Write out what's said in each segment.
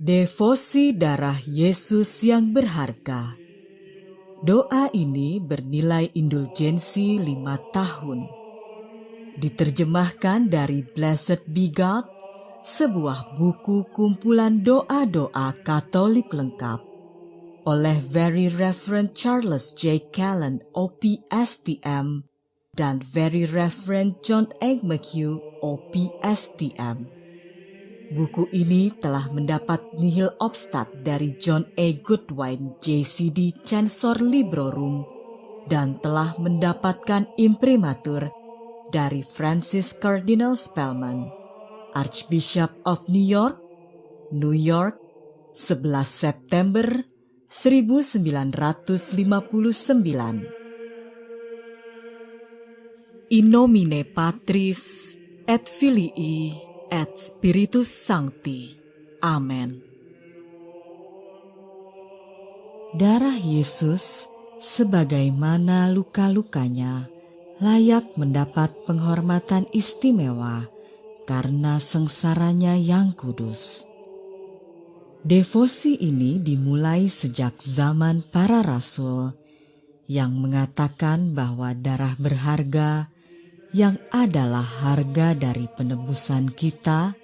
Devosi darah Yesus yang berharga. Doa ini bernilai indulgensi 5 tahun. Diterjemahkan dari Blessed Be God, sebuah buku kumpulan doa-doa Katolik lengkap oleh Very Reverend Charles J. Callen, OPSTM, dan Very Reverend John A. McHugh, OPSTM. Buku ini telah mendapat nihil obstat dari John A. Goodwin, JCD Censor Librorum, dan telah mendapatkan imprimatur dari Francis Cardinal Spellman, Archbishop of New York, 11 September 1959. In nomine Patris et Filii et Spiritus Sancti. Amen. Darah Yesus, sebagaimana luka-lukanya, layak mendapat penghormatan istimewa karena sengsaranya yang kudus. Devosi ini dimulai sejak zaman para rasul yang mengatakan bahwa darah berharga yang adalah harga dari penebusan kita,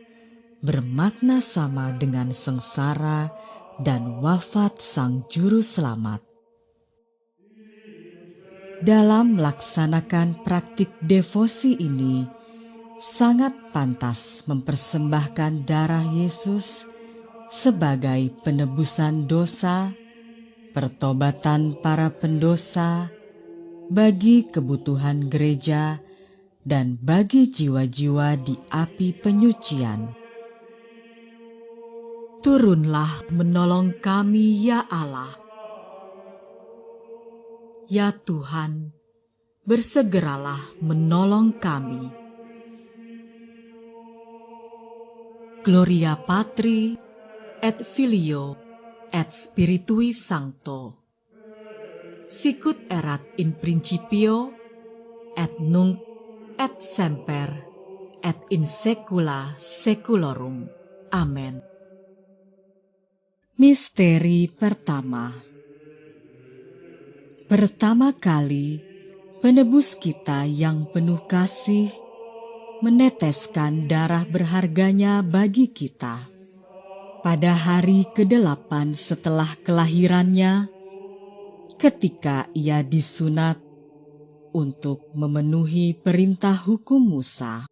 bermakna sama dengan sengsara dan wafat Sang Juru Selamat. Dalam melaksanakan praktik devosi ini, sangat pantas mempersembahkan darah Yesus sebagai penebusan dosa, pertobatan para pendosa, bagi kebutuhan gereja, dan bagi jiwa-jiwa di api penyucian. Turunlah menolong kami, ya Allah. Ya Tuhan, bersegeralah menolong kami. Gloria Patri et Filio et Spiritui Sancto. Sicut erat in principio et nunc et semper, et in saecula saeculorum. Amen. Misteri pertama. Pertama kali, penebus kita yang penuh kasih meneteskan darah berharganya bagi kita. Pada hari ke-8 setelah kelahirannya, ketika ia disunat untuk memenuhi perintah hukum Musa.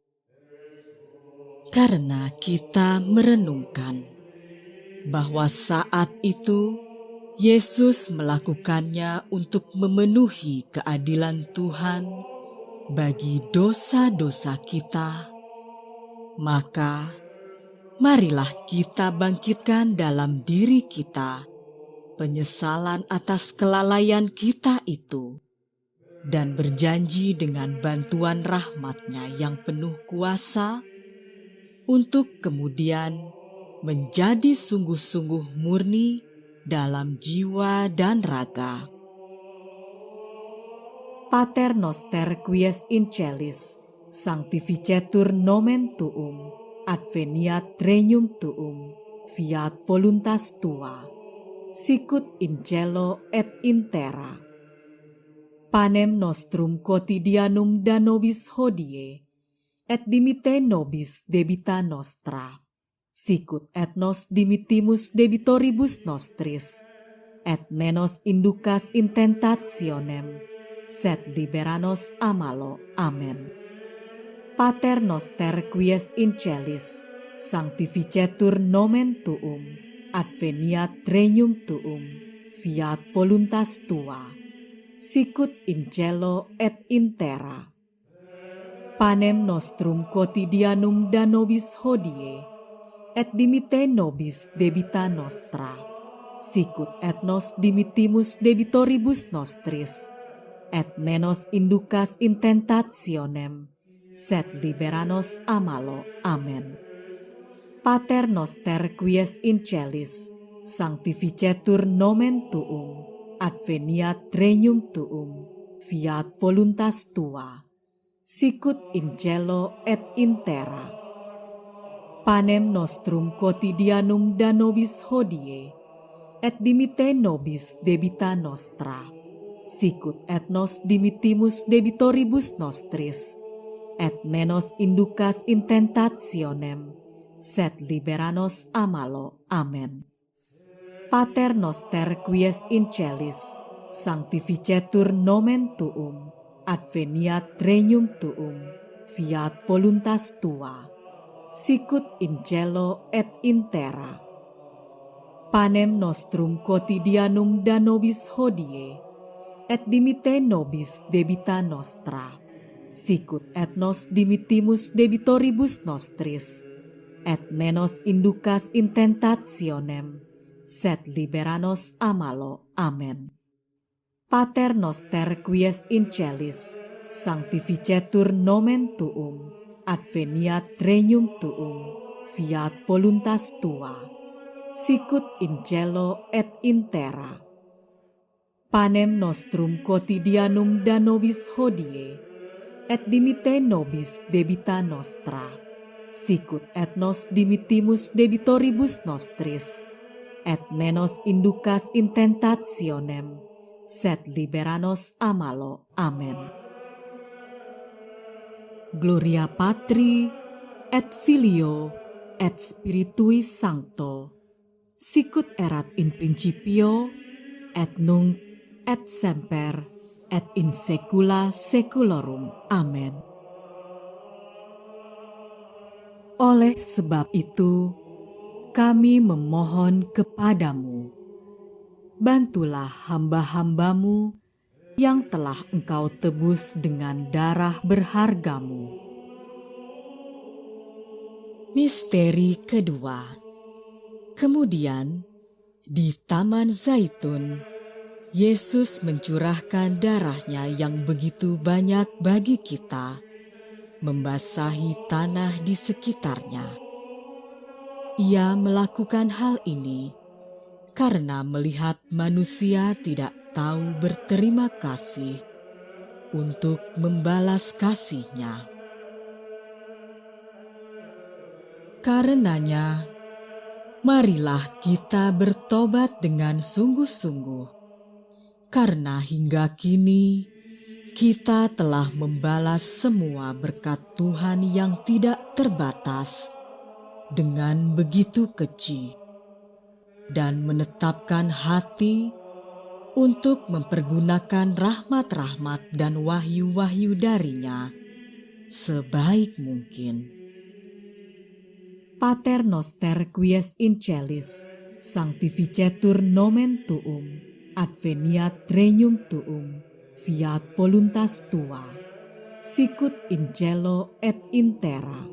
Karena kita merenungkan bahwa saat itu Yesus melakukannya untuk memenuhi keadilan Tuhan bagi dosa-dosa kita, maka marilah kita bangkitkan dalam diri kita penyesalan atas kelalaian kita itu, dan berjanji dengan bantuan rahmat-Nya yang penuh kuasa untuk kemudian menjadi sungguh-sungguh murni dalam jiwa dan raga. Pater noster quies in celis, sanctificetur nomen tuum, adveniat regnum tuum, fiat voluntas tua, sicut in cielo et in terra. Panem nostrum quotidianum da nobis hodie, et dimitte nobis debita nostra, sicut et nos dimittimus debitoribus nostris, et ne nos inducas in tentationem, sed libera nos a malo. Amen. Pater noster quies in celis, sanctificetur nomen tuum, adveniat regnum tuum, fiat voluntas tua, sicut in cielo et in terra. Panem nostrum quotidianum da nobis hodie, et dimitte nobis debita nostra, sicut et nos dimittimus debitoribus nostris, et ne nos inducas in tentationem, sed libera nos a malo. Amen. Pater noster quies in celis, sanctificetur nomen tuum, adveniat regnum tuum, fiat voluntas tua, sicut in cielo et in terra. Panem nostrum quotidianum da nobis hodie, et dimite nobis debita nostra, sicut et nos dimittimus debitoribus nostris, et nenos inducas in tentationem, sed libera nos a malo. Amen. Pater noster quies in celis, sanctificetur nomen tuum, adveniat regnum tuum, fiat voluntas tua, sicut in cielo et in terra. Panem nostrum quotidianum da nobis hodie, et dimite nobis debita nostra, sicut et nos dimittimus debitoribus nostris, et nenos inducas in tentationem, sed libera nos a malo. Amen. Pater noster quies in celis, sanctificetur nomen tuum, adveniat regnum tuum, fiat voluntas tua, sicut in cielo et in terra. Panem nostrum quotidianum da nobis hodie, et dimite nobis debita nostra, sicut et nos dimittimus debitoribus nostris, et nenos inducas in tentationem, sed libera nos a malo. Amen. Gloria Patri et Filio et Spiritui Sancto, sicut erat in principio et nunc et semper et in saecula saeculorum. Amen. Oleh sebab itu, kami memohon kepadamu, bantulah hamba-hambamu yang telah Engkau tebus dengan darah berhargamu. Misteri kedua. Kemudian, di Taman Zaitun, Yesus mencurahkan darahnya yang begitu banyak bagi kita, membasahi tanah di sekitarnya. Ia melakukan hal ini karena melihat manusia tidak tahu berterima kasih untuk membalas kasihnya. Karenanya, marilah kita bertobat dengan sungguh-sungguh, karena hingga kini kita telah membalas semua berkat Tuhan yang tidak terbatas dengan begitu keji, dan menetapkan hati untuk mempergunakan rahmat-rahmat dan wahyu-wahyu darinya sebaik mungkin. Pater noster quies in celis, sanctificetur nomen tuum, adveniat regnum tuum, fiat voluntas tua, sicut in cielo et in terra.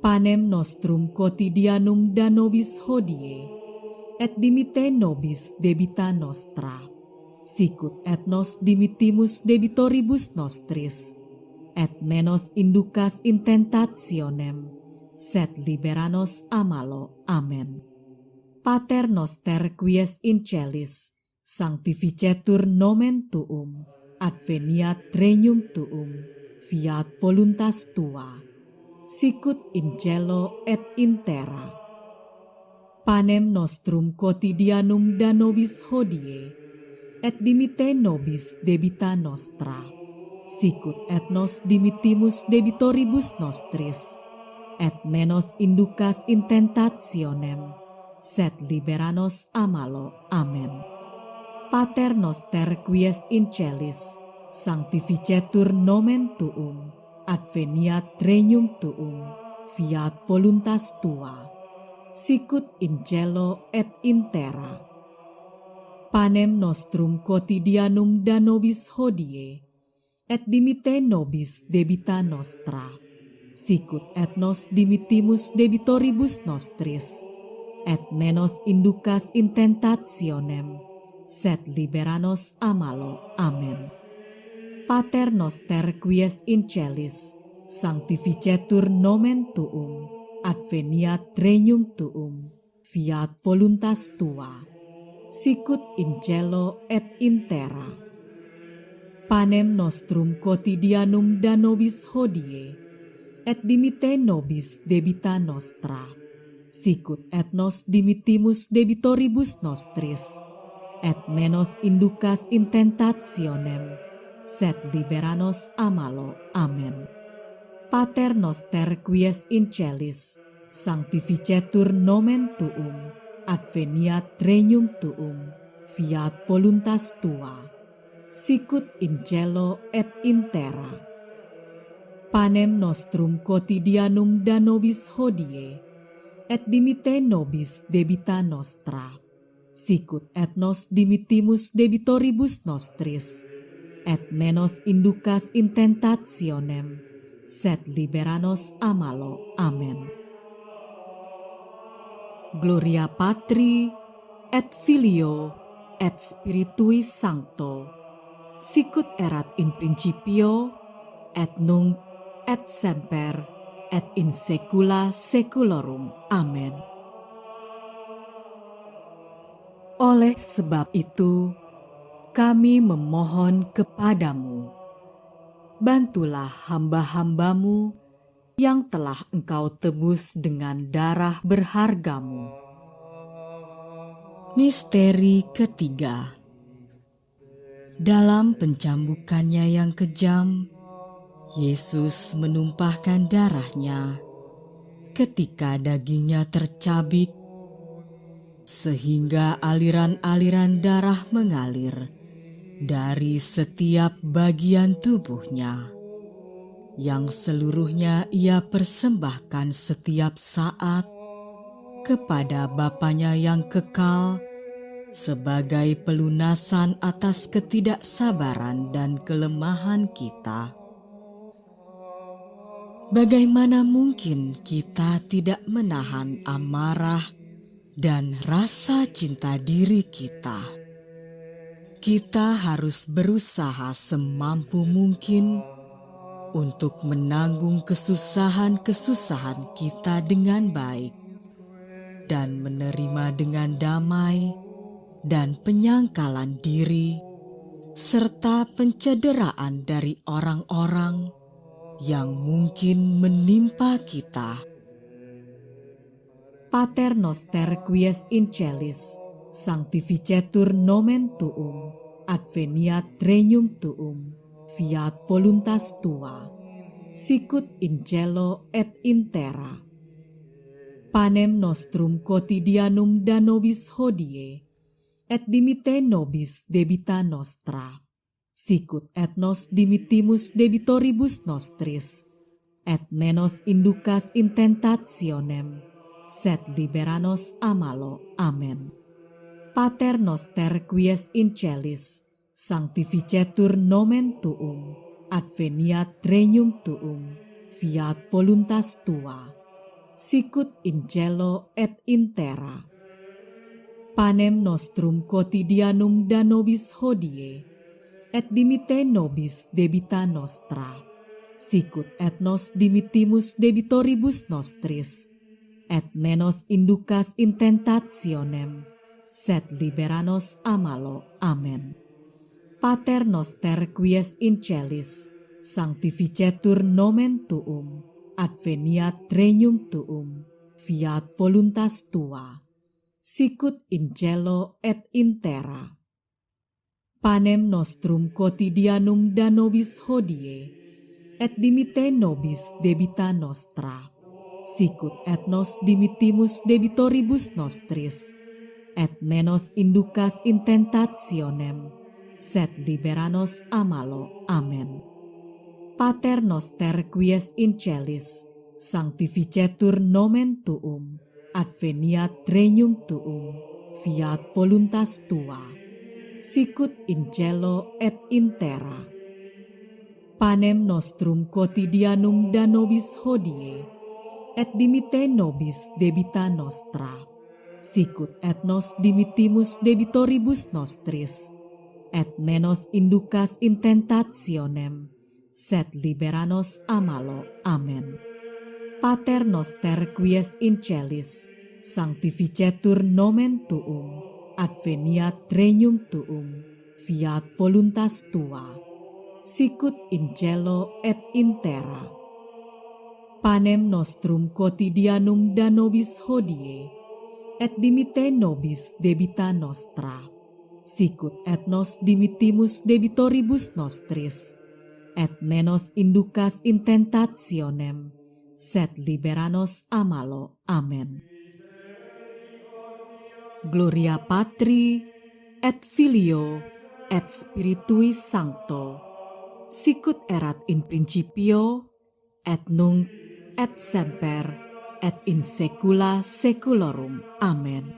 Panem nostrum quotidianum da nobis hodie, et dimite nobis debita nostra, sicut et nos dimittimus debitoribus nostris, et nenos inducas in tentationem, sed libera nos a malo. Amen. Pater noster quies in celis, sanctificetur nomen tuum, adveniat regnum tuum, fiat voluntas tua, sicut in cielo et in terra. Panem nostrum quotidianum da nobis hodie, et dimite nobis debita nostra, sicut et nos dimittimus debitoribus nostris, et nenos inducas in tentationem, sed libera nos a malo. Amen. Pater noster quies in celis, sanctificetur nomen tuum, adveniat regnum tuum, fiat voluntas tua, sicut in cielo et in terra. Panem nostrum quotidianum da nobis hodie, et dimite nobis debita nostra, sicut et nos dimittimus debitoribus nostris, et nenos inducas in tentationem, sed libera nos a malo. Amen. Pater noster quies in celis, sanctificetur nomen tuum, adveniat regnum tuum, fiat voluntas tua, sicut in cielo et in terra. Panem nostrum quotidianum da nobis hodie, et dimite nobis debita nostra, sicut et nos dimitimus debitoribus nostris, et menos inducas in tentationem, sed liberanos a malo. Amen. Pater noster quies in celis, sanctificetur nomen tuum, adveniat regnum tuum, fiat voluntas tua, sicut in cielo et in terra. Panem nostrum quotidianum da nobis hodie, et dimite nobis debita nostra, sicut et nos dimitimus debitoribus nostris, et menos inducas in tentationem, sed liberanos a malo. Amen. Gloria Patri et Filio et Spiritui Sancto, sicut erat in principio et nunc et semper et in saecula saeculorum. Amen. Oleh sebab itu, kami memohon kepadamu, bantulah hamba-hambamu yang telah Engkau tebus dengan darah berhargamu. Misteri ketiga. Dalam pencambukannya yang kejam, Yesus menumpahkan darahnya ketika dagingnya tercabik, sehingga aliran-aliran darah mengalir dari setiap bagian tubuhnya, yang seluruhnya ia persembahkan setiap saat kepada Bapanya yang kekal sebagai pelunasan atas ketidaksabaran dan kelemahan kita. Bagaimana mungkin kita tidak menahan amarah dan rasa cinta diri kita? Kita harus berusaha semampu mungkin untuk menanggung kesusahan-kesusahan kita dengan baik dan menerima dengan damai dan penyangkalan diri serta pencederaan dari orang-orang yang mungkin menimpa kita. Pater noster quies in celis, sanctificetur nomen tuum, adveniat regnum tuum, fiat voluntas tua, sicut in cielo et in terra. Panem nostrum quotidianum da nobis hodie, et dimite nobis debita nostra, sicut et nos dimitimus debitoribus nostris, et menos inducas in tentationem, sed liberanos a malo. Amen. Pater noster quies in celis, sanctificetur nomen tuum, adveniat regnum tuum, fiat voluntas tua, sicut in cielo et in terra. Panem nostrum quotidianum da nobis hodie, et dimite nobis debita nostra, sicut et nos dimitimus debitoribus nostris, et menos inducas in tentationem, sed liberanos a malo. Amen. Pater noster quies in celis, sanctificetur nomen tuum, adveniat regnum tuum, fiat voluntas tua, sicut in cielo et in terra. Panem nostrum quotidianum da nobis hodie, et dimite nobis debita nostra, sicut et nos dimitimus debitoribus nostris, et menos inducas in tentationem, sed liberanos a malo. Amen. Pater noster quies in celis, sanctificetur nomen tuum, adveniat regnum tuum, fiat voluntas tua, sicut in cielo et in terra. Panem nostrum quotidianum da nobis hodie, et dimite nobis debita nostra, sicut et nos dimitimus debitoribus nostris, et menos inducas in tentationem, sed liberanos a malo. Amen. Pater noster quies in celis, sanctificetur nomen tuum, adveniat regnum tuum, fiat voluntas tua, sicut in cielo et in terra. Panem nostrum quotidianum da nobis hodie, et dimite nobis debita nostra, sicut et nos dimitimus debitoribus nostris, et nenos inducas in tentationem, sed libera nos a malo. Amen. Gloria Patri, et Filio, et Spiritui Sancto, sicut erat in principio, et nunc, et semper, et in saecula saeculorum. Amen.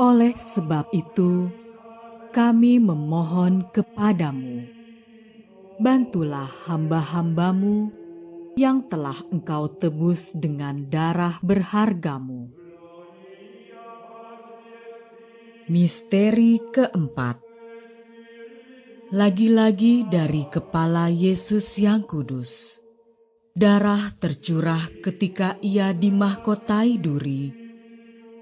Oleh sebab itu, kami memohon kepadamu, bantulah hamba-hambamu yang telah Engkau tebus dengan darah berhargamu. Misteri keempat. Lagi-lagi dari kepala Yesus yang kudus, darah tercurah ketika Ia dimahkotai duri,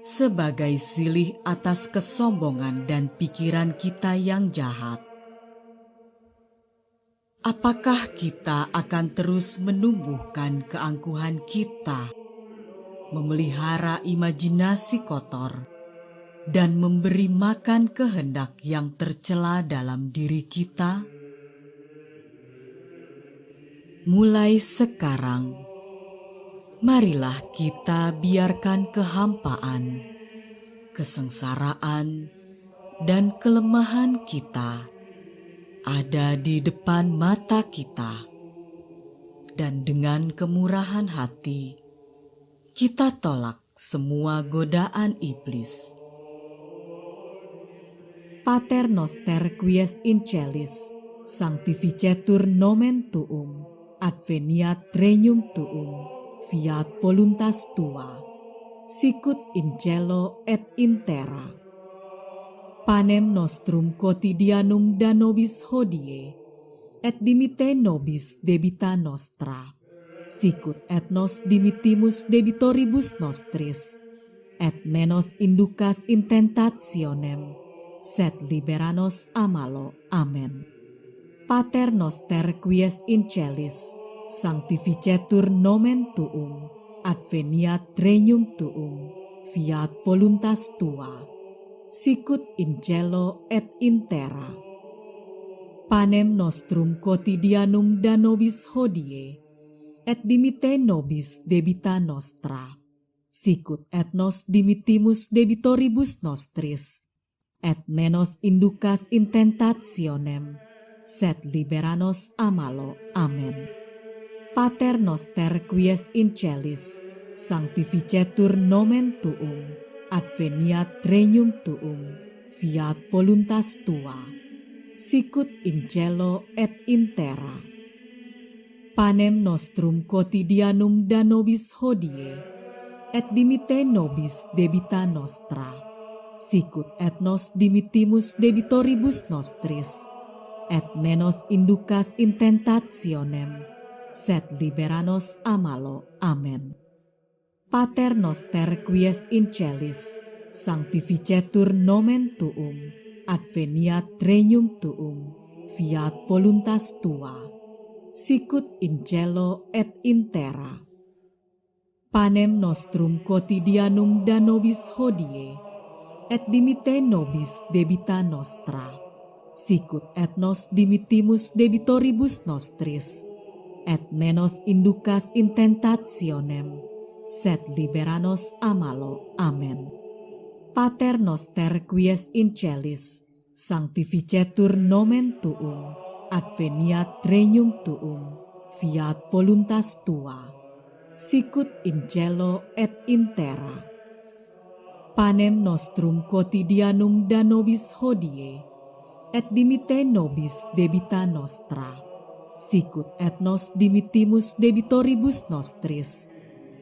sebagai silih atas kesombongan dan pikiran kita yang jahat. Apakah kita akan terus menumbuhkan keangkuhan kita, memelihara imajinasi kotor, dan memberi makan kehendak yang tercela dalam diri kita? Mulai sekarang, marilah kita biarkan kehampaan, kesengsaraan, dan kelemahan kita ada di depan mata kita, dan dengan kemurahan hati kita tolak semua godaan iblis. Pater noster quies in celis, sanctificetur nomen tuum, adveniat regnum tuum, fiat voluntas tua, sicut in cielo et in terra. Panem nostrum quotidianum da nobis hodie, et dimite nobis debita nostra, sicut et nos dimitimus debitoribus nostris, et nenos inducas in tentationem, sed libera nos a malo. Amen. Pater noster quies in celis, sanctificetur nomen tuum, adveniat regnum tuum, fiat voluntas tua, sicut in cielo et in terra. Panem nostrum quotidianum da nobis hodie, et dimite nobis debita nostra, sicut et nos dimitimus debitoribus nostris, et nenos inducas in tentationem, sed libera nos a malo. Amen. Pater noster quies in celis, sanctificetur nomen tuum, adveniat regnum tuum, fiat voluntas tua, sicut in cielo et in terra. Panem nostrum quotidianum da nobis hodie, et dimite nobis debita nostra, sicut et nos dimitimus debitoribus nostris, et nenos inducas in tentationem, sed libera nos a malo. Amen. Pater noster quies in celis, sanctificetur nomen tuum, adveniat regnum tuum, fiat voluntas tua, sicut in cielo et in terra. Panem nostrum quotidianum da nobis hodie, et dimite nobis debita nostra, sicut et nos dimitimus debitoribus nostris, et nenos inducas in tentationem, sed libera nos a malo. Amen. Pater noster quies in celis, sanctificetur nomen tuum, adveniat regnum tuum, fiat voluntas tua, sicut in cielo et in terra. Panem nostrum quotidianum da nobis hodie, et dimite nobis debita nostra, sicut et nos dimitimus debitoribus nostris,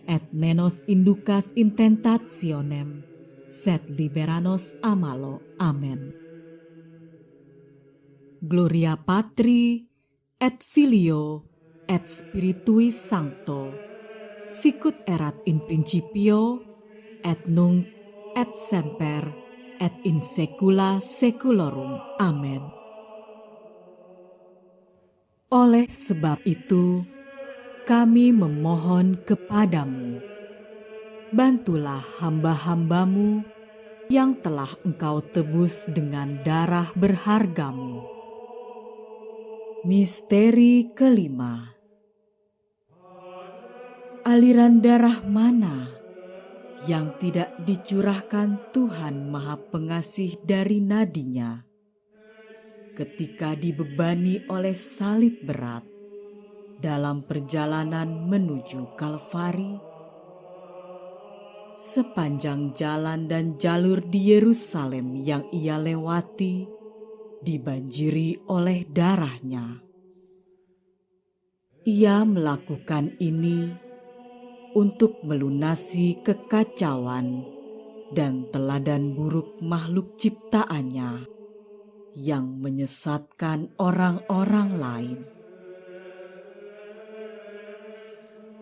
et nenos inducas in tentationem, sed libera nos a malo. Amen. Gloria Patri, et Filio, et Spiritui Sancto, sicut erat in principio, et nunc, et semper, et in saecula saeculorum. Amen. Oleh sebab itu, kami memohon kepadamu, bantulah hamba-hambamu yang telah Engkau tebus dengan darah berhargamu. Misteri kelima, aliran darah mana yang tidak dicurahkan Tuhan Maha Pengasih dari nadinya ketika dibebani oleh salib berat dalam perjalanan menuju Kalvari? Sepanjang jalan dan jalur di Yerusalem yang ia lewati dibanjiri oleh darahnya. Ia melakukan ini untuk melunasi kekacauan dan teladan buruk makhluk ciptaannya yang menyesatkan orang-orang lain.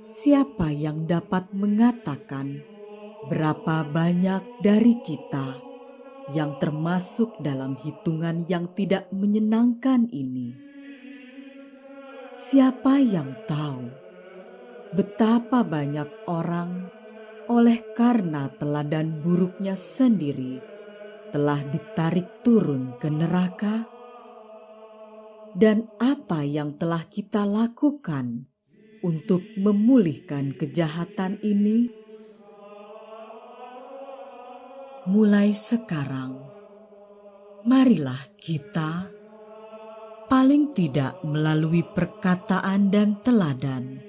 Siapa yang dapat mengatakan berapa banyak dari kita yang termasuk dalam hitungan yang tidak menyenangkan ini? Siapa yang tahu betapa banyak orang oleh karena teladan buruknya sendiri telah ditarik turun ke neraka? Dan apa yang telah kita lakukan untuk memulihkan kejahatan ini? Mulai sekarang, marilah kita, paling tidak melalui perkataan dan teladan,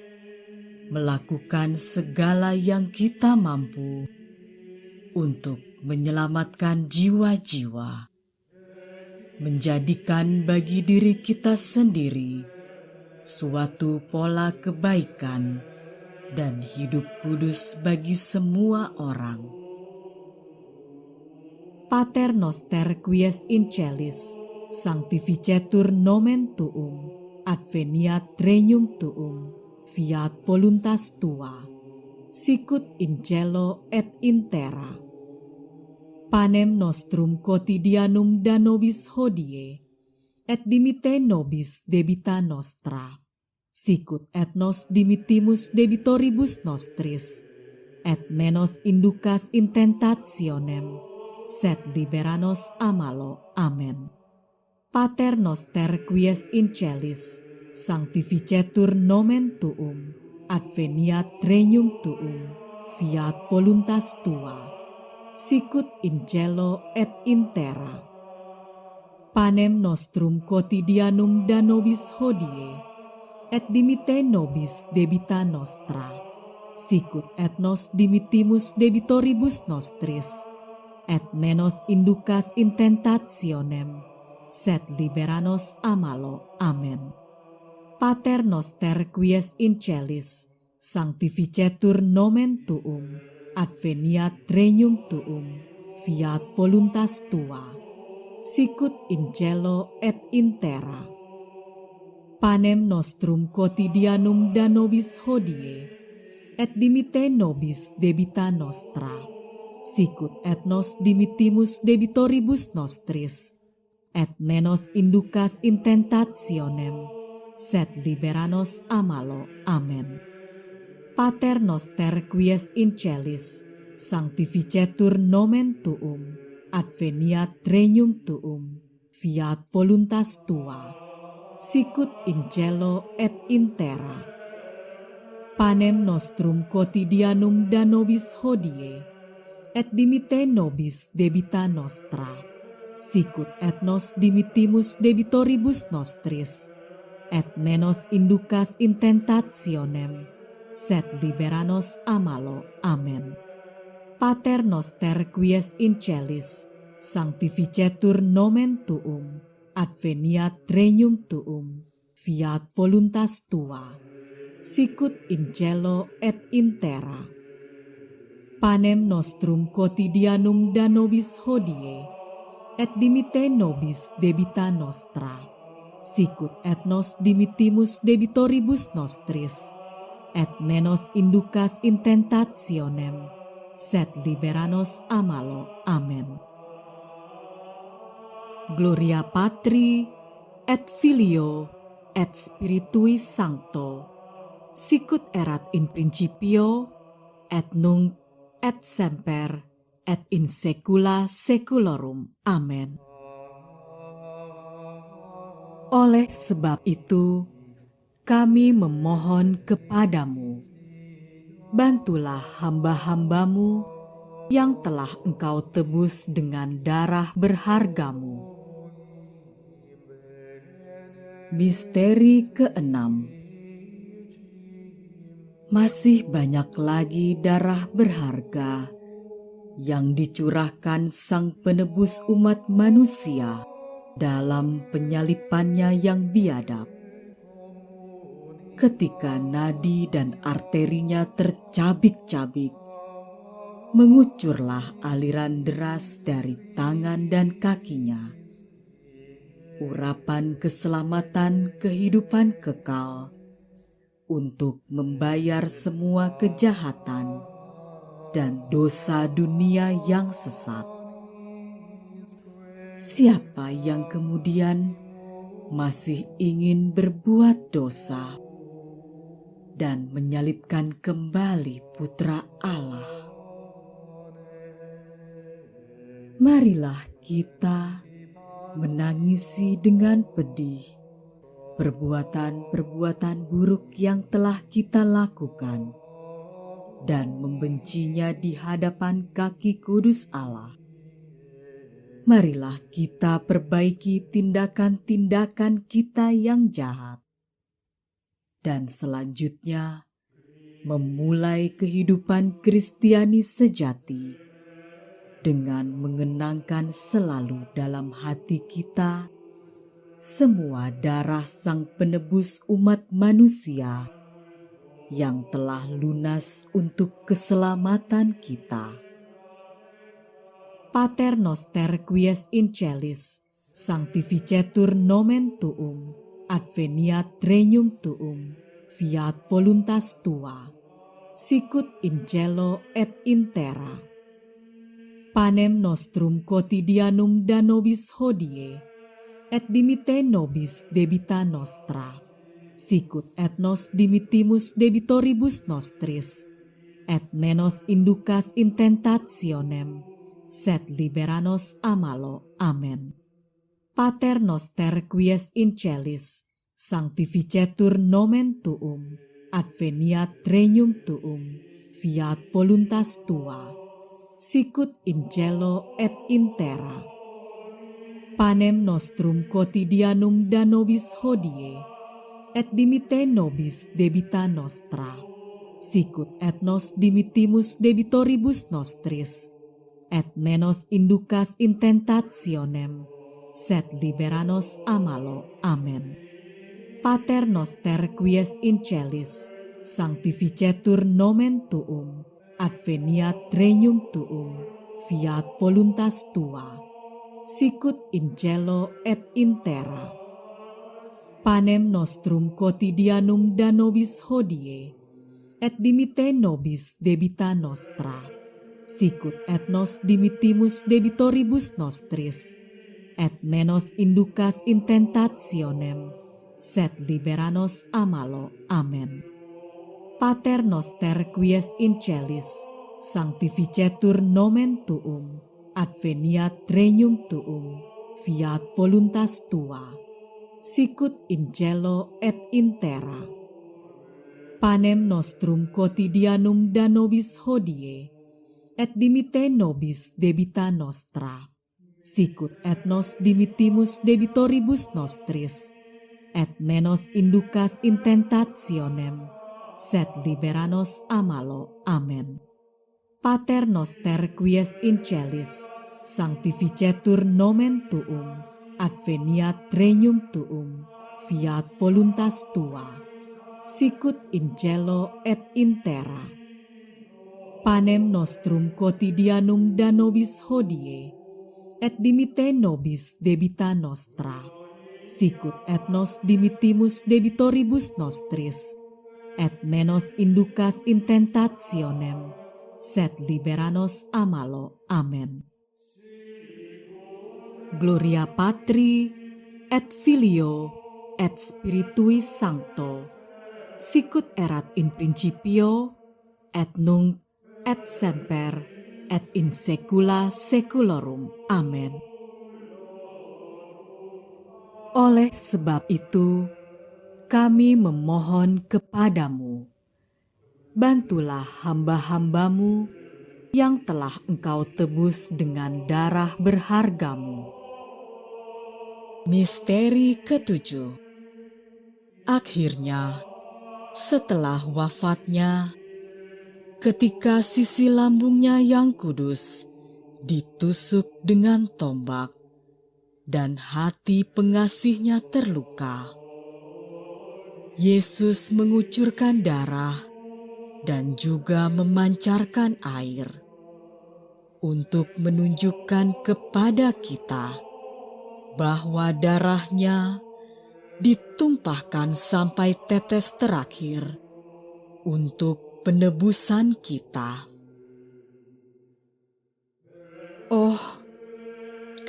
melakukan segala yang kita mampu untuk menyelamatkan jiwa-jiwa, menjadikan bagi diri kita sendiri suatu pola kebaikan dan hidup kudus bagi semua orang. Pater noster quies in celis, sanctificetur nomen tuum, adveniat regnum tuum, fiat voluntas tua, sicut in cielo et in terra. Panem nostrum quotidianum da nobis hodie, et dimitte nobis debita nostra, sicut et nos dimittimus debitoribus nostris, et nenos inducas in tentationem, sed liberanos a malo. Amen. Pater noster quies in celis, sanctificetur nomen tuum, adveniat regnum tuum, fiat voluntas tua, sicut in cielo et in terra. Panem nostrum quotidianum da nobis hodie, et dimitte nobis debita nostra, sicut et nos dimittimus debitoribus nostris, et nenos inducas in tentationem, sed liberanos a malo. Amen. Pater noster quies in celis, sanctificetur nomen tuum, adveniat regnum tuum, fiat voluntas tua, sicut in cielo et in terra. Panem nostrum quotidianum da nobis hodie, et dimitte nobis debita nostra, sicut et nos dimittimus debitoribus nostris, et nenos inducas in tentationem, sed liberanos a malo. Amen. Pater noster quies in celis, sanctificetur nomen tuum, adveniat regnum tuum, fiat voluntas tua, sicut in cielo et in terra. Panem nostrum quotidianum da nobis hodie, et dimitte nobis debita nostra, sicut et nos dimittimus debitoribus nostris, et nenos inducas in tentationem, sed liberanos a malo. Amen. Pater noster quies in celis, sanctificetur nomen tuum, adveniat regnum tuum, fiat voluntas tua, sicut in cielo et in terra. Panem nostrum quotidianum da nobis hodie, et dimitte nobis debita nostra, sicut et nos dimittimus debitoribus nostris, et nenos inducas in tentationem, sed liberanos a malo. Amen. Gloria Patri et Filio et Spiritui Sancto, sicut erat in principio, et nunc, et semper, et in saecula saeculorum. Amen. Oleh sebab itu, kami memohon kepadamu, bantulah hamba-hambamu yang telah Engkau tebus dengan darah berhargamu. Misteri keenam. Masih banyak lagi darah berharga yang dicurahkan Sang Penebus umat manusia dalam penyalipannya yang biadab. Ketika nadi dan arterinya tercabik-cabik, mengucurlah aliran deras dari tangan dan kakinya. Urapan keselamatan kehidupan kekal untuk membayar semua kejahatan dan dosa dunia yang sesat. Siapa yang kemudian masih ingin berbuat dosa dan menyalibkan kembali Putra Allah? Marilah kita menangisi dengan pedih perbuatan-perbuatan buruk yang telah kita lakukan dan membencinya di hadapan kaki kudus Allah. Marilah kita perbaiki tindakan-tindakan kita yang jahat, dan selanjutnya memulai kehidupan Kristiani sejati dengan mengenangkan selalu dalam hati kita semua darah Sang Penebus umat manusia yang telah lunas untuk keselamatan kita. Pater noster quies in celis, sanctificetur nomen tuum, adveniat regnum tuum, fiat voluntas tua, sicut in cielo et in terra. Panem nostrum quotidianum da nobis hodie, et dimite nobis debita nostra, sicut et nos dimitimus debitoribus nostris, et nenos inducas in tentationem, sed liberanos a malo. Amen. Pater noster quies in celis, sanctificetur nomen tuum, adveniat regnum tuum, fiat voluntas tua, sicut in cielo et in terra. Panem nostrum quotidianum da nobis hodie, et dimite nobis debita nostra, sicut et nos dimitimus debitoribus nostris, et nenos inducas in tentationem, sed liberanos a malo. Amen. Pater noster quies in celis, sanctificetur nomen tuum, adveniat regnum tuum, fiat voluntas tua, sicut in cielo et in terra. Panem nostrum quotidianum da nobis hodie, et dimite nobis debita nostra, sicut et nos dimitimus debitoribus nostris, et nenos inducas in tentationem, sed liberanos a malo. Amen. Pater noster quies in celis, sanctificetur nomen tuum, adveniat regnum tuum, fiat voluntas tua, sicut in cielo et in terra. Panem nostrum quotidianum da nobis hodie, et dimite nobis debita nostra, sicut et nos dimitimus debitoribus nostris, et nenos inducas in tentationem, sed liberanos a malo. Amen. Pater noster quies in celis, sanctificetur nomen tuum, adveniat regnum tuum, fiat voluntas tua, sicut in cielo et in terra. Panem nostrum quotidianum da nobis hodie, et dimite nobis debita nostra, sicut et nos dimitimus debitoribus nostris, et nenos inducas in tentationem, sed liberanos a malo. Amen. Gloria Patri et Filio et Spiritui Sancto, sicut erat in principio, et nunc, et semper, et in saecula saeculorum. Amen. Oleh sebab itu, kami memohon kepadamu, bantulah hamba-hambamu yang telah Engkau tebus dengan darah berhargamu. Misteri ketujuh. Akhirnya, setelah wafatnya, ketika sisi lambungnya yang kudus ditusuk dengan tombak dan hati pengasihnya terluka, Yesus mengucurkan darah dan juga memancarkan air untuk menunjukkan kepada kita bahwa darahnya ditumpahkan sampai tetes terakhir untuk penebusan kita. Oh,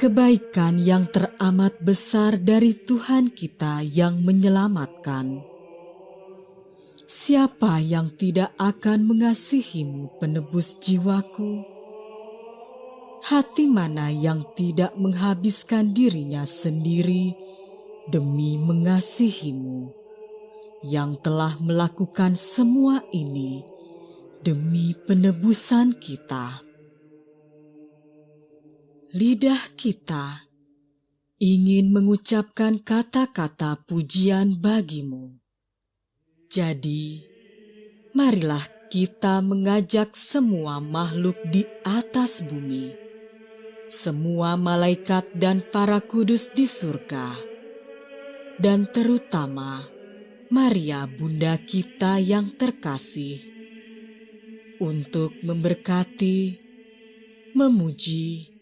kebaikan yang teramat besar dari Tuhan kita yang menyelamatkan. Siapa yang tidak akan mengasihimu, penebus jiwaku? Hati mana yang tidak menghabiskan dirinya sendiri demi mengasihimu, yang telah melakukan semua ini demi penebusan kita? Lidah kita ingin mengucapkan kata-kata pujian bagimu. Jadi, marilah kita mengajak semua makhluk di atas bumi, semua malaikat dan para kudus di surga, dan terutama Maria Bunda kita yang terkasih, untuk memberkati, memuji,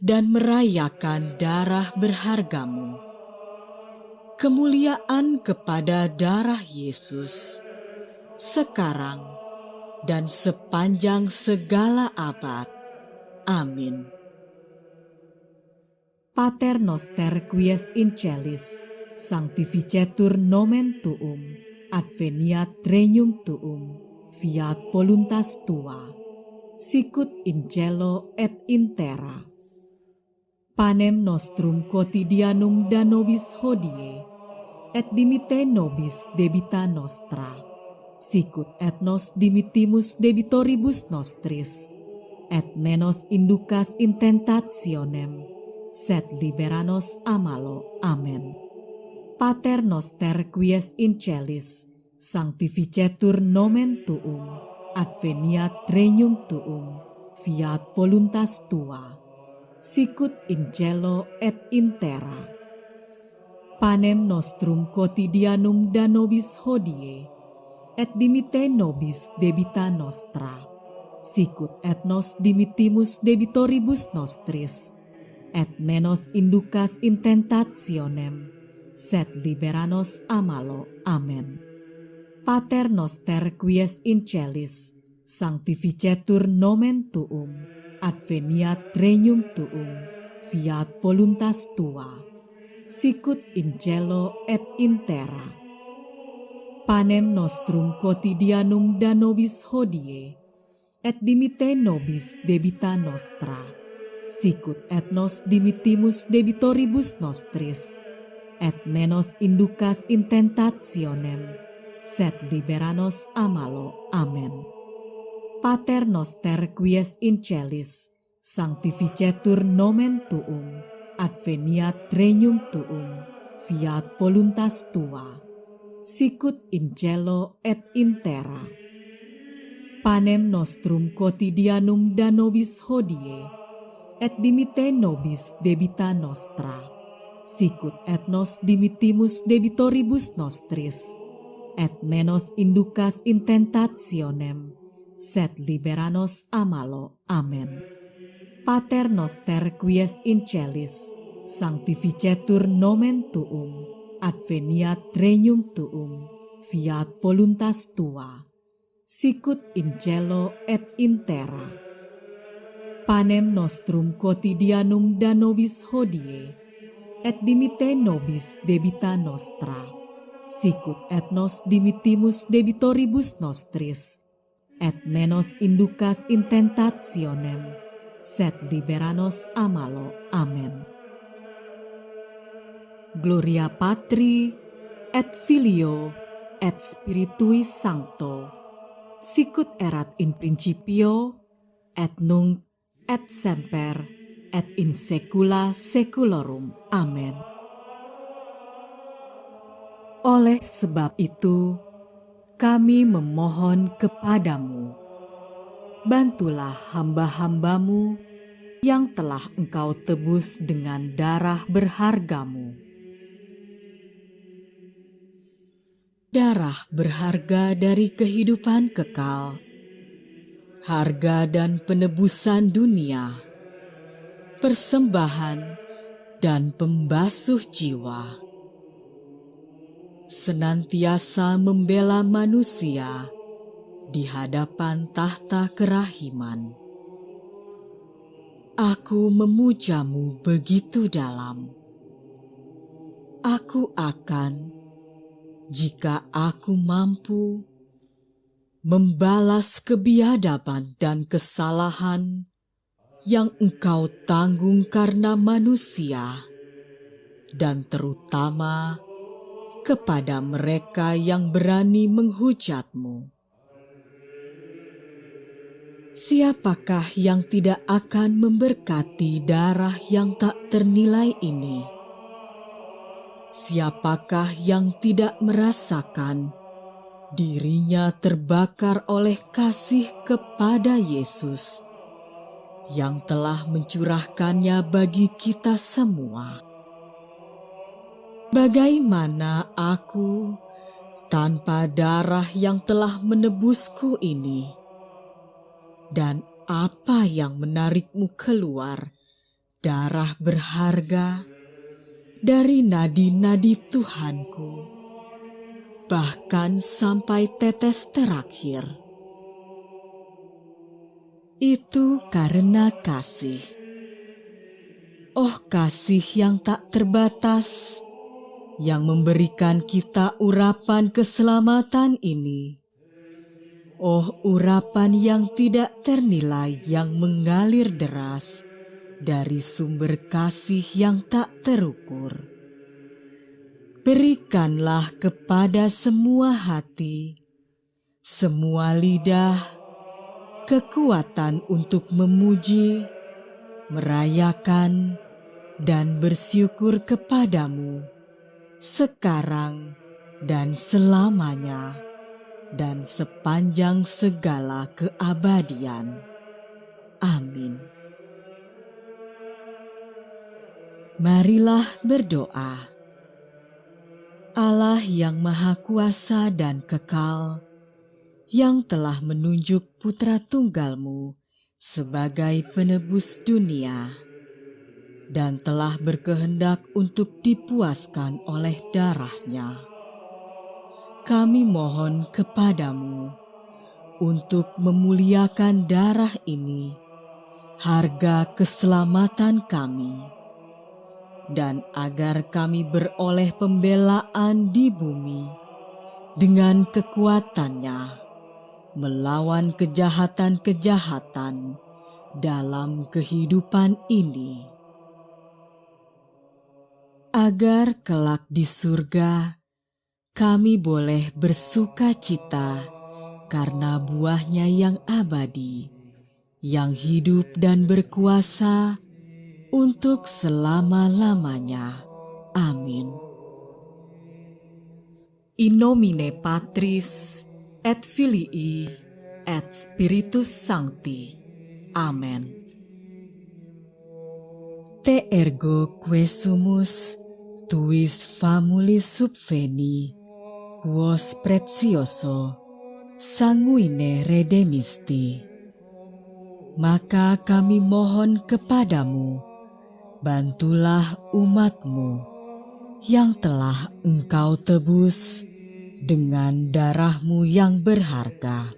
dan merayakan darah berhargamu. Kemuliaan kepada darah Yesus, sekarang dan sepanjang segala abad. Amin. Pater noster quies in celis, sanctificetur nomen tuum, adveniat regnum tuum, fiat voluntas tua, sicut in cielo et in terra. Panem nostrum quotidianum da nobis hodie, et dimite nobis debita nostra, sicut et nos dimitimus debitoribus nostris, et nenos inducas in tentationem, sed libera nos a malo. Amen. Pater noster quies in celis, sanctificetur nomen tuum, adveniat regnum tuum, fiat voluntas tua, sicut in cielo et in terra. Panem nostrum quotidianum da nobis hodie, et dimite nobis debita nostra, sicut et nos dimitimus debitoribus nostris, et nenos inducas in tentationem, sed libera nos a malo. Amen. Pater noster quies in celis, sanctificetur nomen tuum, adveniat regnum tuum, fiat voluntas tua, sicut in cielo et in terra. Panem nostrum quotidianum da nobis hodie, et dimite nobis debita nostra, sicut et nos dimitimus debitoribus nostris, et nenos inducas in tentationem, sed libera nos a malo. Amen. Pater noster quies in celis, sanctificetur nomen tuum, adveniat regnum tuum, fiat voluntas tua, sicut in cielo et in terra. Panem nostrum quotidianum da nobis hodie, et dimite nobis debita nostra, sicut et nos dimitimus debitoribus nostris, et nenos inducas in tentationem, sed libera nos a malo. Amen. Pater noster quies in celis, sanctificetur nomen tuum, adveniat regnum tuum, fiat voluntas tua, sicut in cielo et in terra. Panem nostrum quotidianum da nobis hodie, et dimite nobis debita nostra, sicut et nos dimitimus debitoribus nostris, et menos inducas intentationem, sed liberanos a malo. Amen. Gloria Patri, et Filio, et Spiritui Sancto, sicut erat in principio, et nunc, et semper, et in saecula saeculorum. Amen. Oleh sebab itu, kami memohon kepadamu, bantulah hamba-hambamu yang telah Engkau tebus dengan darah berhargamu. Darah berharga dari kehidupan kekal, harga dan penebusan dunia, persembahan dan pembasuh jiwa, senantiasa membela manusia di hadapan tahta kerahiman. Aku memujamu begitu dalam. Aku akan, jika aku mampu, membalas kebiadaban dan kesalahan yang Engkau tanggung karena manusia, dan terutama kepada mereka yang berani menghujatmu. Siapakah yang tidak akan memberkati darah yang tak ternilai ini? Siapakah yang tidak merasakan dirinya terbakar oleh kasih kepada Yesus yang telah mencurahkannya bagi kita semua? Bagaimana aku tanpa darah yang telah menebusku ini? Dan apa yang menarikmu keluar darah berharga dari nadi-nadi Tuhanku, bahkan sampai tetes terakhir? Itu karena kasih. Oh, kasih yang tak terbatas, yang memberikan kita urapan keselamatan ini. Oh, urapan yang tidak ternilai yang mengalir deras dari sumber kasih yang tak terukur. Berikanlah kepada semua hati, semua lidah, kekuatan untuk memuji, merayakan, dan bersyukur kepadamu sekarang dan selamanya, dan sepanjang segala keabadian. Amin. Marilah berdoa. Allah yang Maha Kuasa dan Kekal, yang telah menunjuk Putra Tunggal-Mu sebagai penebus dunia, dan telah berkehendak untuk dipuaskan oleh darah-Nya, kami mohon kepadamu untuk memuliakan darah ini, harga keselamatan kami, dan agar kami beroleh pembelaan di bumi dengan kekuatannya melawan kejahatan-kejahatan dalam kehidupan ini, agar kelak di surga kami boleh bersuka cita karena buah-Nya yang abadi, yang hidup dan berkuasa untuk selama-lamanya. Amin. In nomine Patris et Filii et Spiritus Sancti. Amen. Te ergo quesumus tuis famulis subveni, quos precioso sanguine redemisti. Maka kami mohon kepadamu, bantulah umat-Mu yang telah Engkau tebus dengan darah-Mu yang berharga.